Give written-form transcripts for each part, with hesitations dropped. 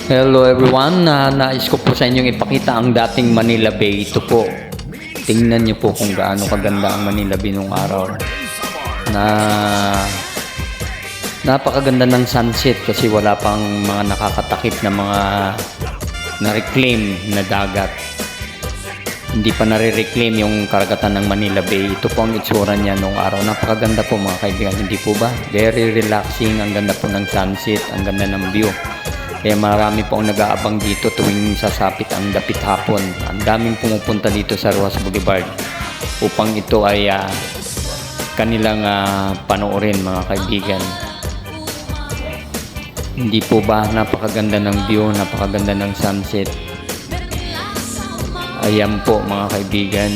Hello everyone, nais ko po sa inyong ipakita ang dating Manila Bay. Ito po, tingnan nyo po kung gaano kaganda ang Manila Bay nung araw. Napakaganda ng sunset kasi wala pang mga nakakatakip na mga na-reclaim na dagat. Hindi pa nare-reclaim yung karagatan ng Manila Bay. Ito po ang itsura niya nung araw. Napakaganda po mga kaibigan, hindi po ba? Very relaxing, ang ganda po ng sunset, ang ganda ng view. Kaya marami po ang nag-aabang dito tuwing sasapit ang dapit hapon. Ang daming pumupunta dito sa Roxas Boulevard upang ito ay kanilang panoorin mga kaibigan. Hindi po ba napakaganda ng view, napakaganda ng sunset. Ayan po mga kaibigan.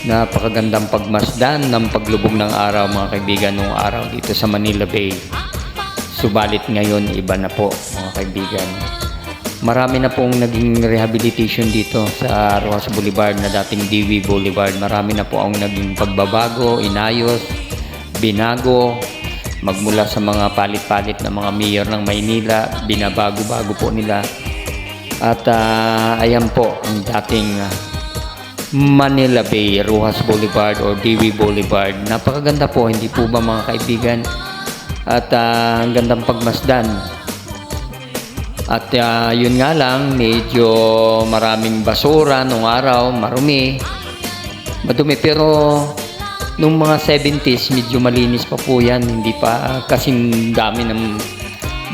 Napakagandang pagmasdan ng paglubog ng araw mga kaibigan nung araw dito sa Manila Bay. Subalit ngayon iba na po mga kaibigan. Marami na pong naging rehabilitation dito sa Roxas Boulevard na dating DV Boulevard. Marami na po ang naging pagbabago, inayos, binago. Magmula sa mga palit-palit na mga mayor ng Maynila, binabago-bago po nila. At ayan po ang dating Manila Bay, Roxas Boulevard or DV Boulevard. Napakaganda po, hindi po ba mga kaibigan? At ang gandang pagmasdan. At yun nga lang, medyo maraming basura nung araw, marumi, madumi. Pero nung mga 70s, medyo malinis pa po yan. Hindi pa kasing dami ng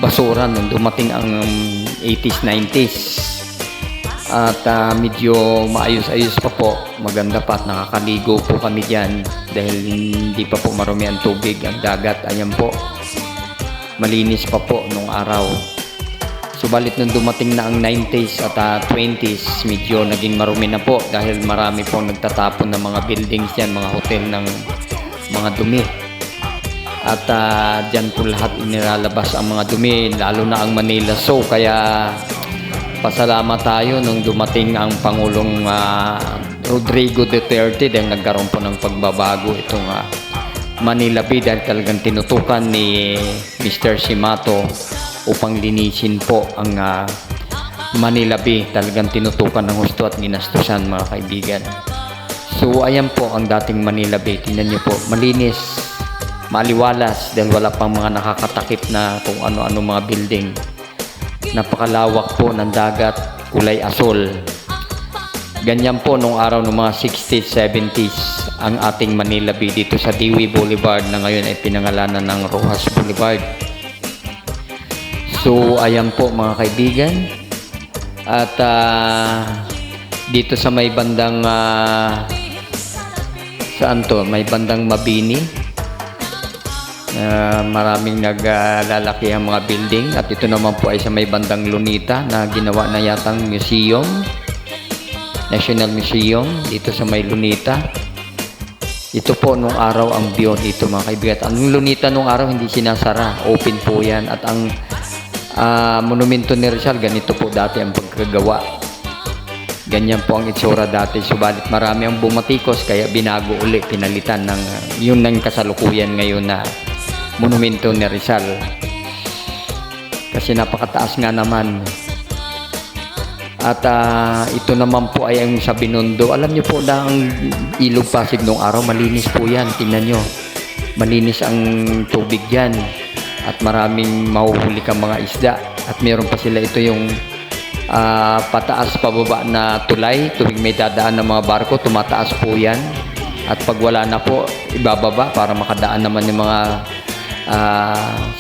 basura nung dumating ang 80s, 90s. At medyo maayos-ayos pa po. Maganda pa at nakakaligo po kami dyan dahil hindi pa po marumi ang tubig, ang dagat. Ayan po. Malinis pa po nung araw. Subalit nung dumating na ang 90s at 20s, medyo naging marumi na po dahil marami pong nagtatapon ng mga buildings yan, mga hotel ng mga dumi. At dyan po lahat inilalabas ang mga dumi, lalo na ang Manila Zoo. Kaya pasalamat tayo nung dumating ang Pangulong Rodrigo Duterte dahil nagkaroon po ng pagbabago itong Manila Bay dahil talagang tinutukan ni Mr. Simato upang linisin po ang Manila Bay. Talagang tinutukan ng husto at ginastusan mga kaibigan. So ayan po ang dating Manila Bay. Tingnan niyo po, malinis, maliwalas dahil wala pang mga nakakatakip na kung ano-ano mga building. Napakalawak po ng dagat, kulay asol. Ganyan po nung araw ng mga 60s, 70s ang ating Manila Bay dito sa DV Boulevard na ngayon ay pinangalanan ng Roxas Boulevard. So ayan po mga kaibigan. At dito sa may bandang saan to? May bandang Mabini. Maraming naglalaki ang mga building at ito naman po ay sa may bandang Lunita na ginawa na yatang museum, National Museum dito sa may Lunita. Ito po nung araw ang view dito mga kaibigan. Ang Lunita nung araw hindi sinasara, open po yan. At ang monumento ni Rizal, ganito po dati ang pagkagawa. Ganyan po ang itsura dati. Subalit marami ang bumatikos kaya binago uli, pinalitan ng yun ng kasalukuyan ngayon na monumento ni Rizal. Kasi napakataas nga naman. At ito naman po ay ang sa Binondo. Alam niyo po na ang Ilog Pasig nung araw, malinis po yan. Tingnan nyo. Malinis ang tubig yan. At maraming mahuhuli kang mga isda. At meron pa sila ito yung pataas pababa na tulay. Tuwing may dadaan ng mga barko, tumataas po yan. At pag wala na po, ibababa para makadaan naman yung mga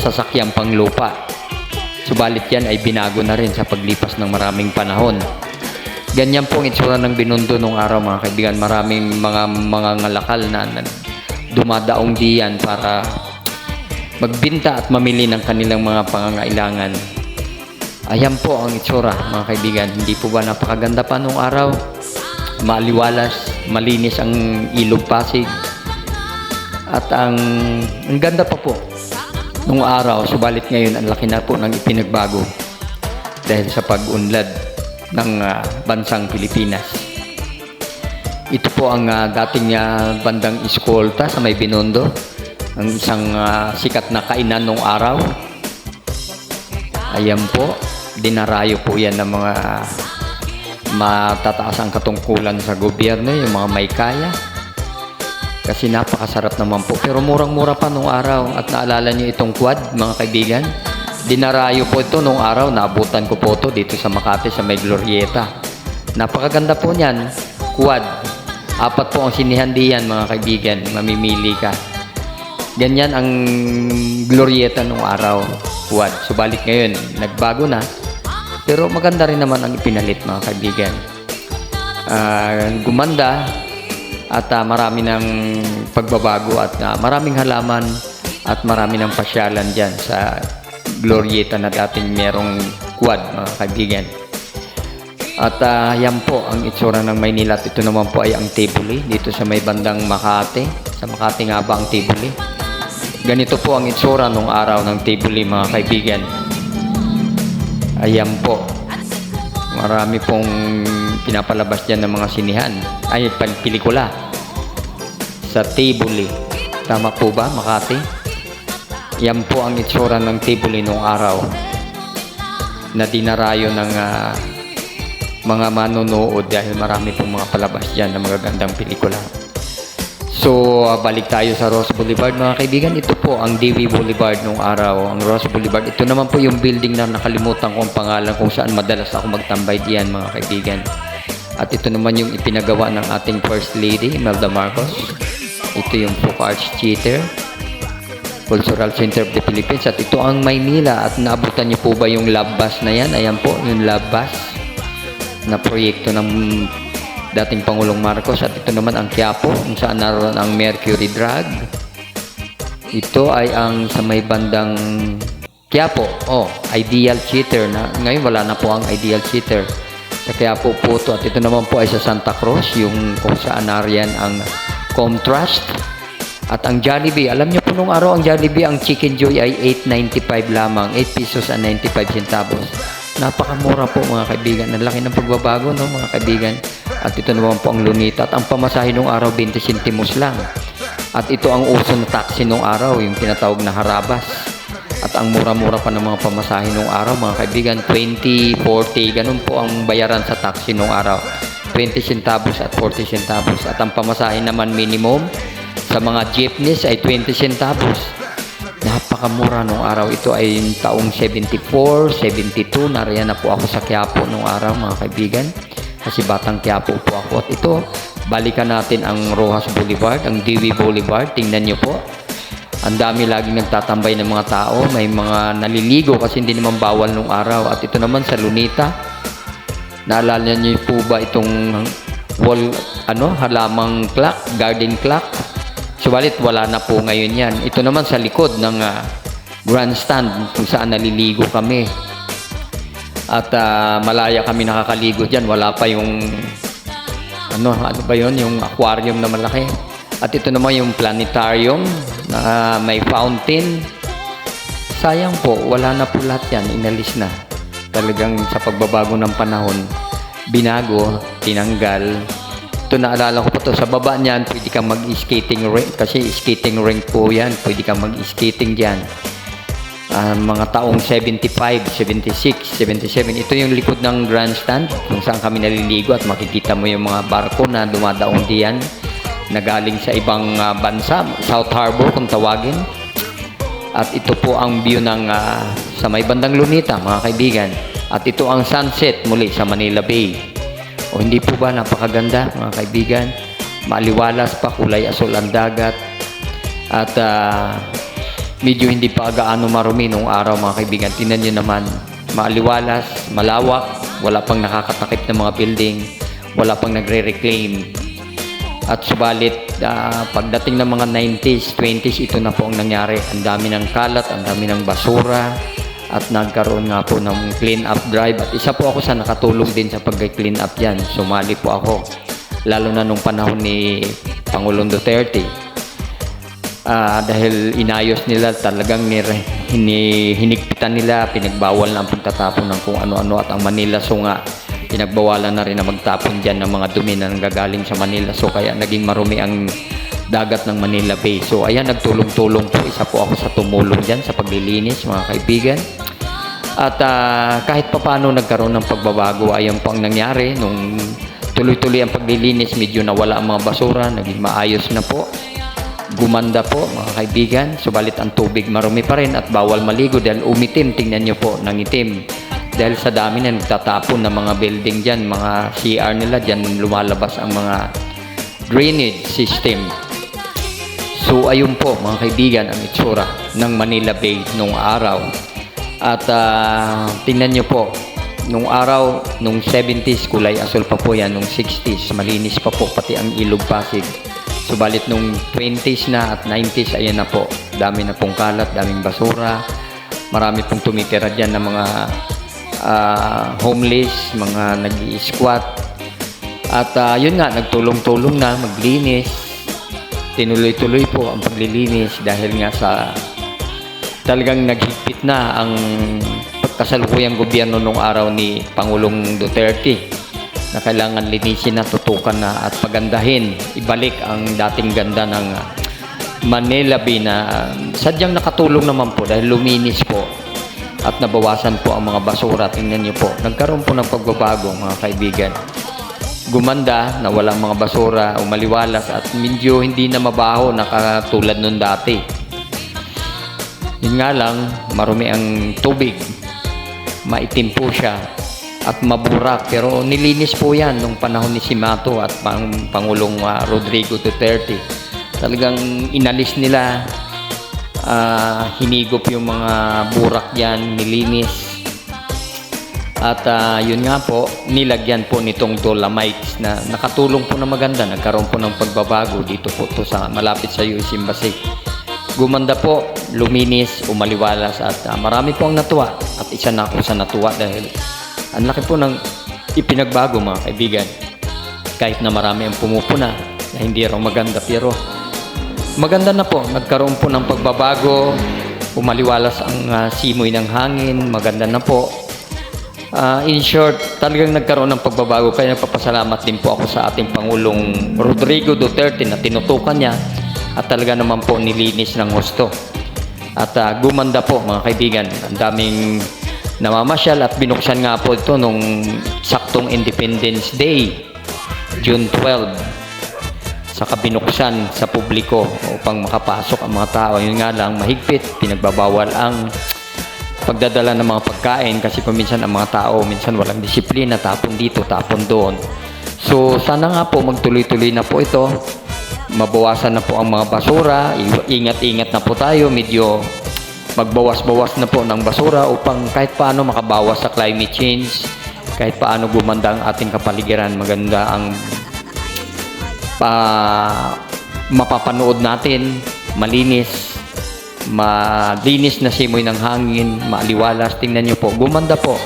sasakyang panglupa. Subalit yan ay binago na rin sa paglipas ng maraming panahon. Ganyan po ang itsura ng Binondo nung araw mga kaibigan. Maraming mga ngalakal na dumadaong diyan para magbinta at mamili ng kanilang mga pangangailangan. Ayan po ang itsura mga kaibigan. Hindi po ba napakaganda pa nung araw? Maliwalas, malinis ang Ilog Pasig. At ang ganda pa po nung araw, subalit ngayon ang laki na po ng ipinagbago dahil sa pag-unlad ng bansang Pilipinas. Ito po ang dating bandang Escolta sa may Binondo, ang isang sikat na kainan nung araw. Ayan po, dinarayo po yan ng mga matataas ang katungkulan sa gobyerno, yung mga may kaya. Kasi napakasarap naman po. Pero murang-mura pa nung araw. At naalala niyo itong quad, mga kaibigan? Dinarayo po ito nung araw. Naabutan ko po ito dito sa Makati, sa may Glorieta. Napakaganda po niyan. Quad. 4 po ang sinihan diyan, mga kaibigan. Mamimili ka. Ganyan ang Glorieta nung araw. Quad. Subalit ngayon, nagbago na. Pero maganda rin naman ang ipinalit, mga kaibigan. Gumanda at marami ng pagbabago at maraming halaman at marami ng pasyalan dyan sa Glorieta na dating merong quad, mga kaibigan. At yan po ang itsura ng Maynila. At ito naman po ay ang Tibuli dito sa may bandang Makati. Sa Makati nga ba ang Tibuli? Ganito po ang itsura nung araw ng Tibuli, mga kaibigan. Ayan po. Marami pong pinapalabas dyan ng mga sinihan. Ay, pelikula. Sa Tibuli. Tama po ba, Makati? Yan po ang itsura ng Tibuli nung araw. Na dinarayo ng mga manonood dahil marami pong mga palabas dyan ng magagandang pelikula. So, balik tayo sa Ross Boulevard, mga kaibigan. Ito po ang DV Boulevard nung araw, ang Ross Boulevard. Ito naman po yung building na nakalimutan kong pangalan kung saan madalas ako magtambay diyan, mga kaibigan. At ito naman yung ipinagawa ng ating First Lady, Imelda Marcos. Ito yung Folk Arts Theater, Cultural Center of the Philippines. At ito ang Maynila. At naabutan niyo po ba yung Love Bus na yan? Ayan po, yung Love Bus na proyekto ng dating Pangulong Marcos. At ito naman ang Quiapo, kung saan naroon ang Mercury Drug. Ito ay ang sa may bandang Quiapo. Ideal Theater. Ngayon wala na po ang Ideal Theater. Sa Quiapo po ito. At ito naman po ay sa Santa Cruz, yung kung saan nariyan ang Comtrust. At ang Jollibee, alam niyo po nung araw ang Jollibee, ang Chicken Joy ay 8.95 lamang. 8 pesos and 95 centavos. Napakamura po, mga kaibigan. Ang laki ng pagbabago, no, mga kaibigan. At ito naman po ang Lunita. At ang pamasahe nung araw, 20 centimos lang. At ito ang uso na taxi nung araw, yung tinatawag na harabas. At ang mura-mura pa ng mga pamasahe nung araw, mga kaibigan, 20, 40, ganun po ang bayaran sa taxi nung araw. 20 centavos at 40 centavos. At ang pamasahe naman minimum sa mga jeepneys ay 20 centavos. Napakamura nung araw. Ito ay taong 74, 72. Nariyan na po ako sa Quiapo nung araw, mga kaibigan. Kasi batang Quiapo po ako. At ito, balikan natin ang Rojas Boulevard, ang DV Boulevard. Tingnan nyo po. Ang dami laging nagtatambay ng mga tao. May mga naliligo kasi hindi naman bawal nung araw. At ito naman sa Lunita. Naalala nyo po ba itong wall, halamang clock, garden clock? Subalit wala na po ngayon yan. Ito naman sa likod ng grandstand kung saan naliligo kami. At malaya kami nakakaligo dyan. Wala pa yung ano ba yun? Yung aquarium na malaki. At ito naman yung planetarium na may fountain. Sayang po, wala na po lahat yan. Inalis na. Talagang sa pagbabago ng panahon, binago, tinanggal. Ito naalala ko po to. Sa baba niyan, pwede kang mag-skating rink. Kasi skating rink po yan. Pwede kang mag-skating dyan. Mga taong 75, 76, 77. Ito yung likod ng grandstand kung saan kami naliligo at makikita mo yung mga barko na dumadaong diyan na galing sa ibang bansa, South Harbor kung tawagin. At ito po ang view ng sa may bandang Lunita, mga kaibigan. At ito ang sunset muli sa Manila Bay. O hindi po ba napakaganda, mga kaibigan? Maliwalas pa, kulay asul ang dagat. At medyo hindi pa gaano marumi nung araw, mga kaibigan. Tingnan nyo naman, maliwalas, malawak, wala pang nakakatakip ng mga building, wala pang nagre-reclaim. At subalit, pagdating ng mga 90s, 20s, ito na po ang nangyari. Ang dami ng kalat, ang dami ng basura, at nagkaroon nga po ng clean up drive. At isa po ako sa nakatulong din sa pag-clean up yan. Sumali po ako, lalo na nung panahon ni Pangulong Duterte. Dahil inayos nila, talagang hinigpitan nila, pinagbawal na ang pagtatapon ng kung ano-ano. At ang Manila Sunga, pinagbawalan na rin na magtapon dyan ng mga dumi na nanggagaling sa Manila. So kaya naging marumi ang dagat ng Manila Bay. So ayan, nagtulong-tulong po. Isa po ako sa tumulong dyan sa paglilinis, mga kaibigan. At kahit papano nagkaroon ng pagbabago, ayon po ang nangyari nung tuloy-tuloy ang paglilinis, medyo nawala ang mga basura, naging maayos na po. Gumanda po mga kaibigan, subalit ang tubig marumi pa rin at bawal maligo dahil umitim. Tingnan nyo po, nangitim. Dahil sa dami na nagtatapon ng mga building dyan, mga CR nila dyan, lumalabas ang mga drainage system. So ayun po mga kaibigan ang itsura ng Manila Bay nung araw. At tingnan nyo po, nung araw, nung 70s, kulay asul pa po yan. Nung 60s, malinis pa po pati ang Ilog Pasig. Subalit nung 20s na at 90s, ayan na po. Dami na pong kalat, daming basura. Marami pong tumitira dyan ng mga homeless, mga nag-i-squat. At yun nga, nagtulong-tulong na, maglinis. Tinuloy-tuloy po ang paglilinis dahil nga sa talagang naghigpit na ang kasalukuyang gobyerno nung araw ni Pangulong Duterte na kailangan linisin na, tutukan na at pagandahin, ibalik ang dating ganda ng Manila Bay na sadyang nakatulong naman po dahil luminis po at nabawasan po ang mga basura. Tingnan niyo po, nagkaroon po ng pagbabago mga kaibigan. Gumanda, nawala ang mga basura, umaliwalas at medyo hindi na mabaho na katulad nung dati. Yun nga lang, marumi ang tubig, maitim po siya at maburak, pero nilinis po yan nung panahon ni Simato at Pangulong Rodrigo Duterte. Talagang inalis nila, hinigop yung mga burak yan, nilinis. At yun nga po, nilagyan po nitong Dolomites na nakatulong po na maganda. Nagkaroon po ng pagbabago dito po to sa malapit sa US Embassy. Gumanda po, luminis, umaliwalas at marami po ang natuwa. At isa na ako sa natuwa dahil ang laki po ng ipinagbago mga kaibigan. Kahit na marami ang pumupuna na hindi raw maganda, pero maganda na po. Nagkaroon po ng pagbabago, umaliwalas ang simoy ng hangin, maganda na po. In short, talagang nagkaroon ng pagbabago. Kaya nagpapasalamat din po ako sa ating Pangulong Rodrigo Duterte na tinutukan niya at talaga naman po nilinis ng husto. At gumanda po mga kaibigan. Ang daming namamasyal at binuksan nga po ito nung saktong Independence Day, June 12. Saka binuksan sa publiko upang makapasok ang mga tao. Yun nga lang, mahigpit, pinagbabawal ang pagdadala ng mga pagkain kasi paminsan ang mga tao, minsan walang disiplina, tapon dito, tapon doon. So sana nga po magtuloy-tuloy na po ito, mabawasan na po ang mga basura, ingat-ingat na po tayo, medyo magbawas-bawas na po ng basura upang kahit paano makabawas sa climate change, kahit paano gumanda ang ating kapaligiran, maganda ang mapapanood natin, malinis na simoy ng hangin, maaliwalas. Tingnan nyo po, gumanda po.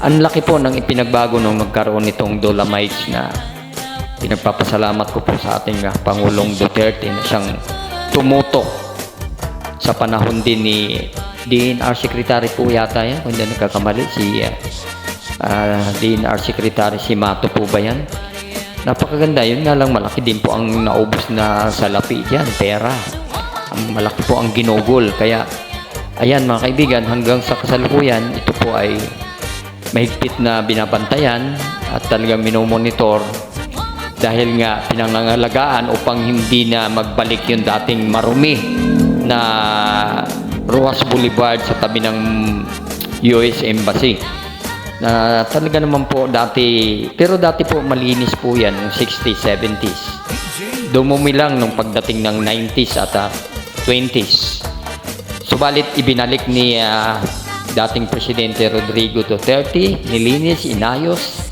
Ang laki po ng ipinagbago nung nagkaroon nitong Dolomites na pinagpapasalamat ko po sa ating Pangulong Duterte na siyang tumutok sa panahon din ni DNR Secretary po yata yan, kung hindi nagkakamali, si DNR Secretary Simato po ba yan? Napakaganda, yun nga lang malaki din po ang naubos na salapi dyan, pera. Malaki po ang ginugol. Kaya, ayan mga kaibigan, hanggang sa kasalukuyan, ito po ay mahigpit na binabantayan at talagang minomonitor dahil nga pinangangalagaan upang hindi na magbalik yung dating marumi na Rojas Boulevard sa tabi ng US Embassy. Na talaga naman po dati, pero dati po malinis po yan ng 60s, 70s. Dumumi lang nung pagdating ng 90s at 20s. Subalit ibinalik ni dating Presidente Rodrigo Duterte, nilinis, inayos.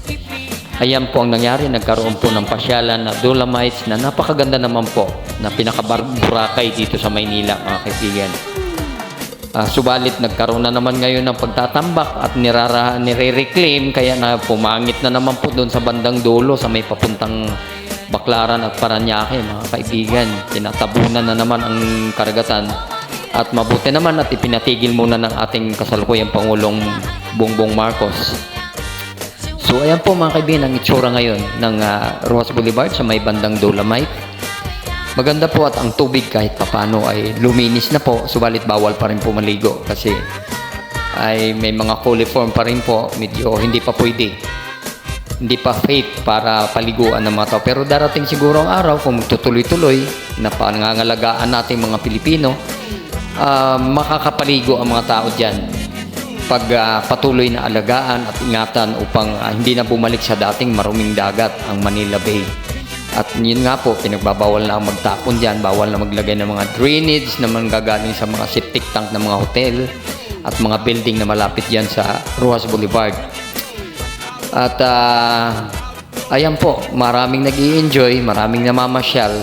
Ayan po ang nangyari, nagkaroon po ng pasyalan na Dolomites na napakaganda naman po, na pinakaburakay dito sa Maynila mga kaibigan. Subalit nagkaroon na naman ngayon ng pagtatambak at nire-reclaim, kaya na pumangit na naman po doon sa bandang dulo sa may papuntang Baclaran at Parañaque mga kaibigan. Tinatabunan na naman ang karagatan at mabuti naman at ipinatigil muna ng ating kasalukuyang Pangulong Bongbong Marcos. So ayan po mga kaibigan ang itsura ngayon ng Rojas Boulevard sa may bandang Dolomite. Maganda po at ang tubig kahit papano ay luminis na po, subalit bawal pa rin po maligo kasi ay may mga coliform pa rin po, medyo hindi pa pwede. Hindi pa faith para paliguan ng mga tao. Pero darating siguro ang araw kung magtutuloy-tuloy na pangangalagaan natin mga Pilipino, makakapaligo ang mga tao dyan. Pag patuloy na alagaan at ingatan upang hindi na bumalik sa dating maruming dagat ang Manila Bay. At yun nga po, pinagbabawal na ang magtapon dyan, bawal na maglagay ng mga drainage na manggagaling sa mga septic tank ng mga hotel at mga building na malapit dyan sa Rojas Boulevard. At ayan po, maraming nag-i-enjoy, maraming namamasyal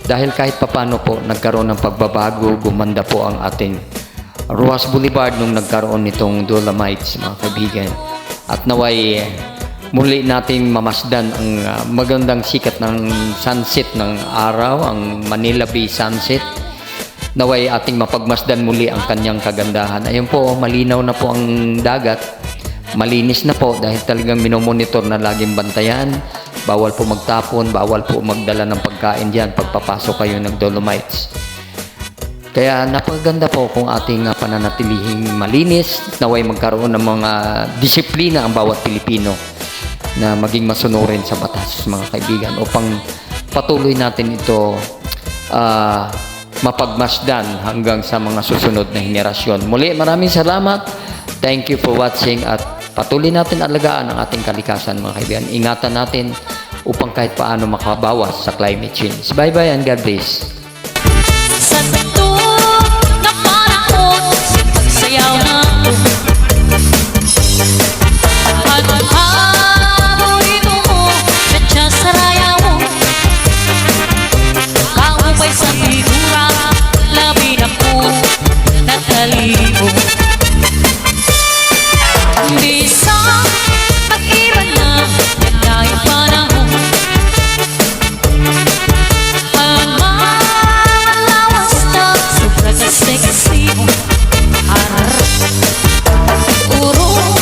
dahil kahit papano po nagkaroon ng pagbabago, gumanda po ang ating Rojas Boulevard nung nagkaroon nitong Dolomites, mga kaibigan. At naway muli nating mamasdan ang magandang sikat ng sunset ng araw, ang Manila Bay sunset. Naway ating mapagmasdan muli ang kanyang kagandahan. Ayun po, malinaw na po ang dagat. Malinis na po dahil talagang minomonitor na laging bantayan. Bawal po magtapon, bawal po magdala ng pagkain dyan pagpapasok kayo ng Dolomites. Kaya napaganda po kung ating pananatilihing malinis, naway magkaroon ng mga disiplina ang bawat Pilipino na maging masunurin sa batas, mga kaibigan, upang patuloy natin ito mapagmasdan hanggang sa mga susunod na henerasyon. Muli, maraming salamat. Thank you for watching at patuloy natin alagaan ang ating kalikasan, mga kaibigan. Ingatan natin upang kahit paano makabawas sa climate change. Bye-bye and God bless. Sa santo na panahon, pagsayaw na at habuin mo, medya sa raya mo, kaupay sa figura, labi na po, natalimo. Di sa pag-iwan na, yan na yung panahon. Ang malawas na, sobrang sexy mo. Urong,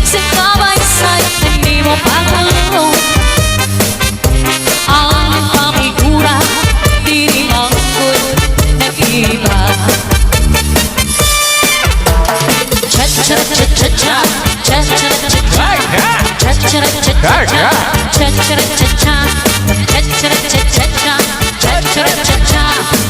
sikabay sa'yo, hindi mo pagkalong. Ang pamigura, di rin ang good nag-iba. Cha-cha-cha-cha-cha, cha-cha-cha-cha, cha-cha-cha-cha, cha-cha-cha-cha, cha-cha-cha-cha, cha-cha-cha-cha.